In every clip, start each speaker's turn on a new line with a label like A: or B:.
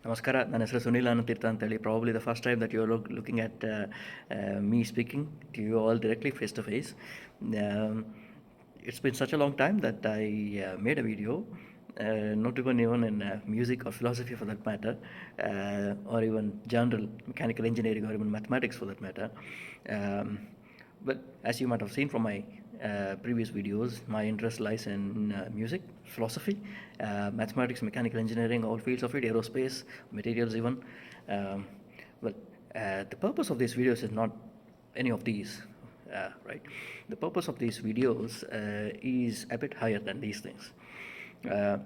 A: ನಮಸ್ಕಾರ. ನನ್ನ ಹೆಸರು ಸುನಿಲ್ ಅನಂತೀರ್ಥ ಅಂತೇಳಿ. Probably the first time that you're looking at me speaking to you all directly face to face. Um, it's been such a long time that I made a video, not even in music or philosophy for that matter, or even general mechanical engineering or even mathematics for that matter. Um, but as you might have seen from my previous videos, my interest lies in music, philosophy, mathematics, mechanical engineering, all fields of it, aerospace, materials even. Um, well, the purpose of these videos is not any of these, right? The purpose of these videos is a bit higher than these things. Uh,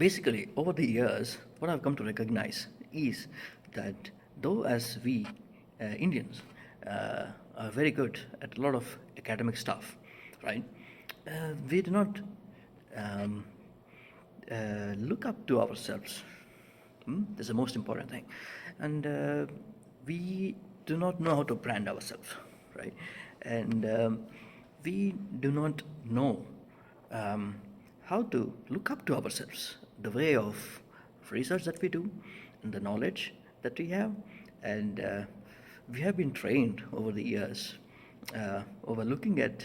A: Basically, over the years, what I've come to recognize is that though as we Indians are very good at a lot of academic stuff, right? We do not um, look up to ourselves. That's the most important thing. And we do not know how to brand ourselves, right? And we do not know how to look up to ourselves, the way of research that we do, and the knowledge that we have. And we have been trained over the years over looking at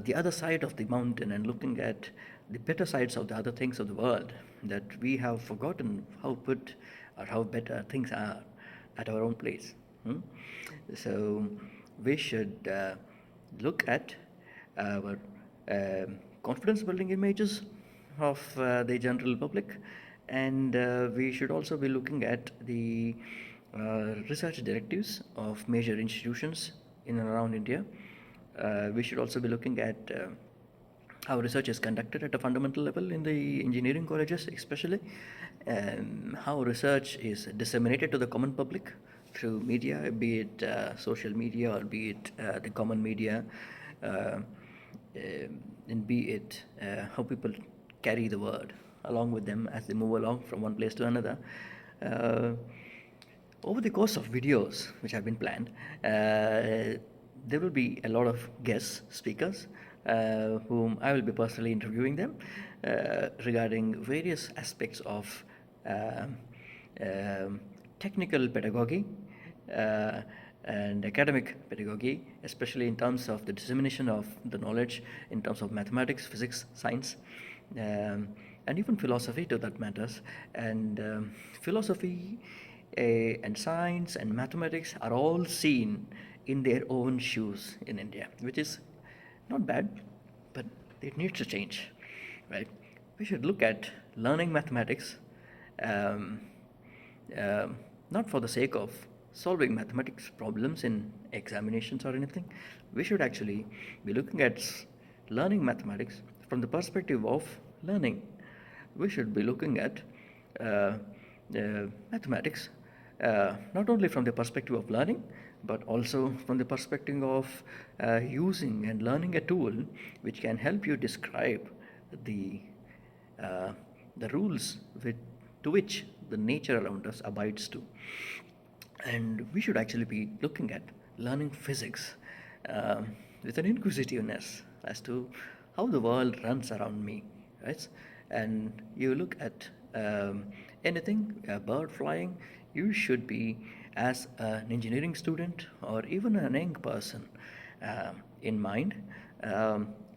A: the other side of the mountain and looking at the better sides of the other things of the world, that we have forgotten how good or how better things are at our own place. So we should look at our confidence building images of the general public, and we should also be looking at the research directives of major institutions in and around India. We should also be looking at how research is conducted at a fundamental level in the engineering colleges, especially, how research is disseminated to the common public through media, be it social media or be it the common media, and be it how people carry the word along with them as they move along from one place to another. Over the course of videos which have been planned, there will be a lot of guest speakers whom I will be personally interviewing them regarding various aspects of technical pedagogy and academic pedagogy, especially in terms of the dissemination of the knowledge in terms of mathematics, physics, science, and even philosophy to that matters. And philosophy and science and mathematics are all seen in their own shoes in India, which is not bad, but it needs to change, right? We should look at learning mathematics not for the sake of solving mathematics problems in examinations or anything. We should actually be looking at learning mathematics from the perspective of learning. We should be looking at mathematics not only from the perspective of learning, but also from the perspective of using and learning a tool which can help you describe the rules to which the nature around us abides to. And we should actually be looking at learning physics with an inquisitiveness as to how the world runs around me, right? And you look at anything, a bird flying, you should be, as an engineering student or even an young person, in mind,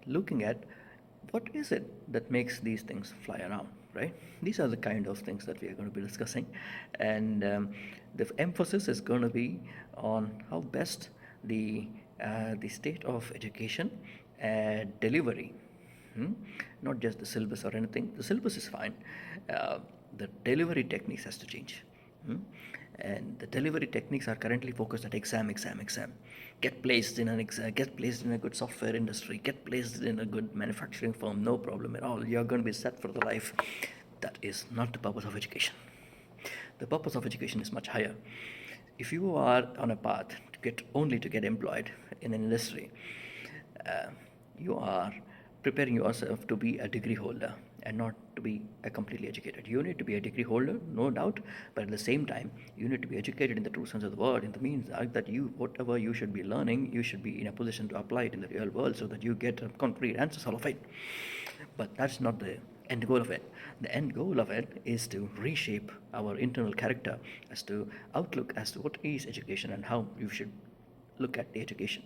A: looking at what is it that makes these things fly around, right? These are the kind of things that we are going to be discussing, and the emphasis is going to be on how best the state of education delivery, not just the syllabus or anything. The syllabus is fine. The delivery techniques has to change. And the delivery techniques are currently focused at exam. Get placed in an exam, get placed in a good software industry, get placed in a good manufacturing firm, no problem at all. You're going to be set for the life. That is not the purpose of education. The purpose of education is much higher. If you are on a path to get employed in an industry, you are preparing yourself to be a degree holder and not to be a completely educated. You need to be a degree holder, no doubt, but at the same time, you need to be educated in the true sense of the word, in the means that whatever you should be learning, you should be in a position to apply it in the real world so that you get concrete answers out of it. But that's not the end goal of it. The end goal of it is to reshape our internal character as to outlook as to what is education and how you should look at the education.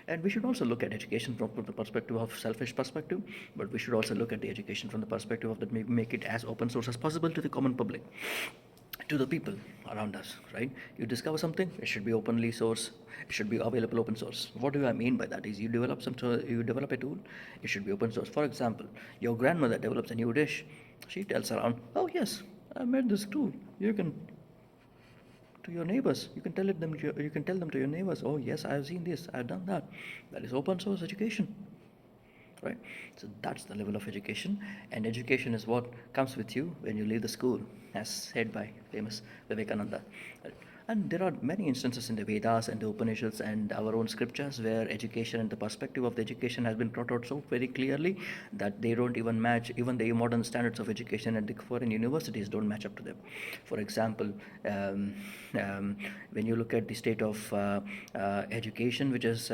A: And we should also look at education from the perspective of selfish perspective, but we should also look at the education from the perspective of that make it as open source as possible to the common public, to the people around us, right? You discover something, it should be openly source, it should be available open source. What do I mean by that is you develop a tool, it should be open source. For example, your grandmother develops a new dish, she tells around, oh yes, I made this tool, you can to your neighbors. You can tell them to your neighbors. Oh yes, I have seen this. I have done that. That is open source education, right? So that's the level of education, and education is what comes with you when you leave the school, as said by famous Vivekananda. Right? And there are many instances in the Vedas and the Upanishads and our own scriptures where education and the perspective of the education has been brought out so very clearly that they don't even match, even the modern standards of education and the foreign universities don't match up to them. For example, um, when you look at the state of education, which is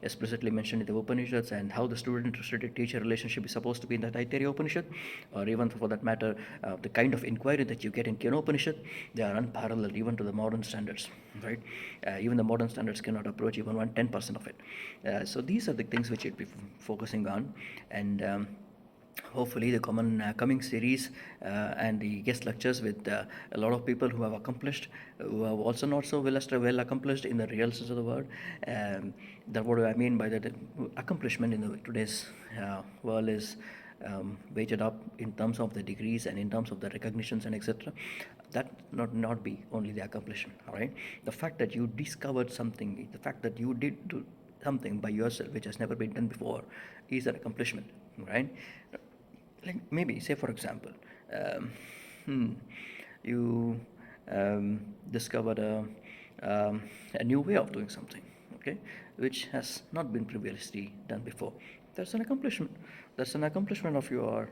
A: explicitly mentioned in the Upanishads, and how the student-teacher relationship is supposed to be in the Taittiriya Upanishad, or even for that matter, the kind of inquiry that you get in Kena Upanishad, they are unparalleled even to the modern standards, right? Even the modern standards cannot approach even 1/10% of it. So these are the things which you'd be focusing on, and hopefully the coming series and the guest lectures with a lot of people who have accomplished, who have also not so well accomplished in the real sense of the word. That what do I mean by that? Accomplishment in today's world is weighted up in terms of the degrees and in terms of the recognitions and etc. That not be only the accomplishment, all right? The fact that you discovered something, the fact that you did do something by yourself which has never been done before is an accomplishment, right? Like maybe say for example, you discovered a new way of doing something, okay, which has not been previously done before. That's an accomplishment. That's an accomplishment of your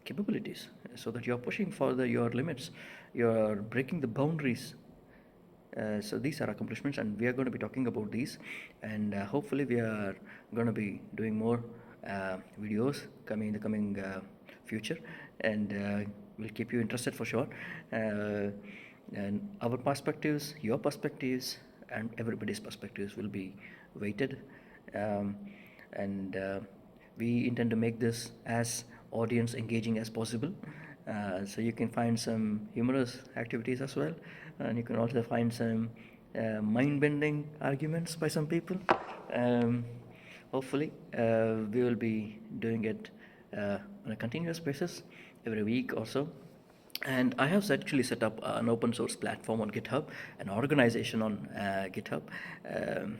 A: capabilities, so that you're pushing further your limits, you're breaking the boundaries. So these are accomplishments, and we are going to be talking about these, and hopefully we are going to be doing more videos coming in the coming future, and we'll keep you interested for sure. And our perspectives, your perspectives, and everybody's perspectives will be weighted, um, and we intend to make this as audience engaging as possible. So you can find some humorous activities as well, and you can also find some mind-bending arguments by some people. Um, Hopefully, we will be doing it on a continuous basis every week or so. And I have actually set up an open source platform on GitHub, an organization on GitHub. Um,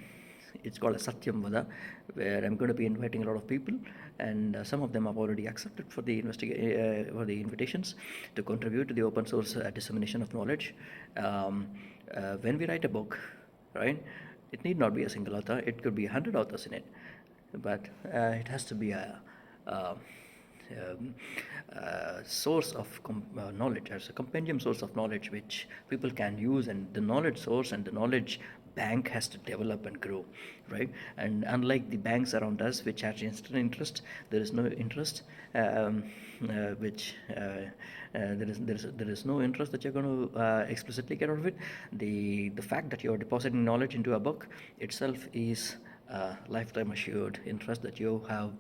A: it's called a Satyam Vada, where I'm going to be inviting a lot of people, and some of them have already accepted for the for the invitations to contribute to the open source dissemination of knowledge. When we write a book, right, it need not be a single author; it could be 100 authors in it, but it has to be a source of knowledge, as a compendium source of knowledge which people can use, and the knowledge source and the knowledge bank has to develop and grow, right? And unlike the banks around us which have instant interest, there is no interest which there is no interest that you're going to explicitly get out of it. The fact that you're depositing knowledge into a book itself is lifetime assured interest that you have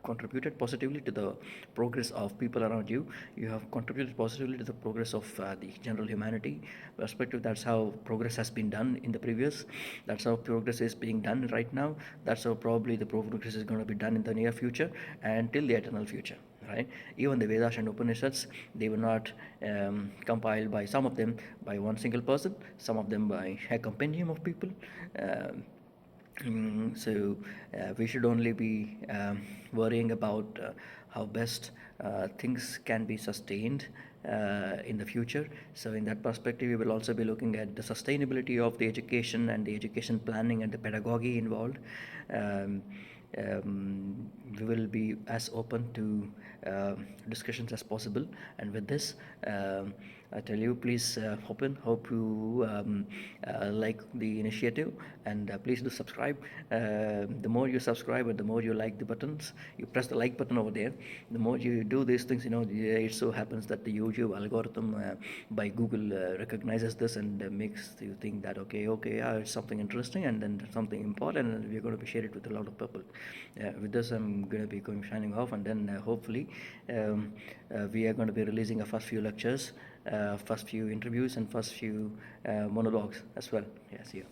A: contributed positively to the progress of people around you. You have contributed positively to the progress of the general humanity perspective. That's how progress has been done in the previous. That's how progress is being done right now. That's how probably the progress is going to be done in the near future and till the eternal future. Right? Even the Vedas and Upanishads, they were not compiled by some of them by one single person, some of them by a compendium of people. So we should only be worrying about how best things can be sustained in the future. So in that perspective, we will also be looking at the sustainability of the education and the education planning and the pedagogy involved. Um, we will be as open to discussions as possible, and with this I tell you, please hope you like the initiative, and please do subscribe. The more you subscribe and the more you like the buttons, you press the like button over there, the more you do these things, it so happens that the YouTube algorithm by Google recognizes this and makes you think that okay, yeah, it's something interesting and then something important, and we're going to share it with a lot of people. With this, I'm going to be signing off, and then hopefully we are going to be releasing our first few lectures, first few interviews, and first few monologues as well. Yeah, see you.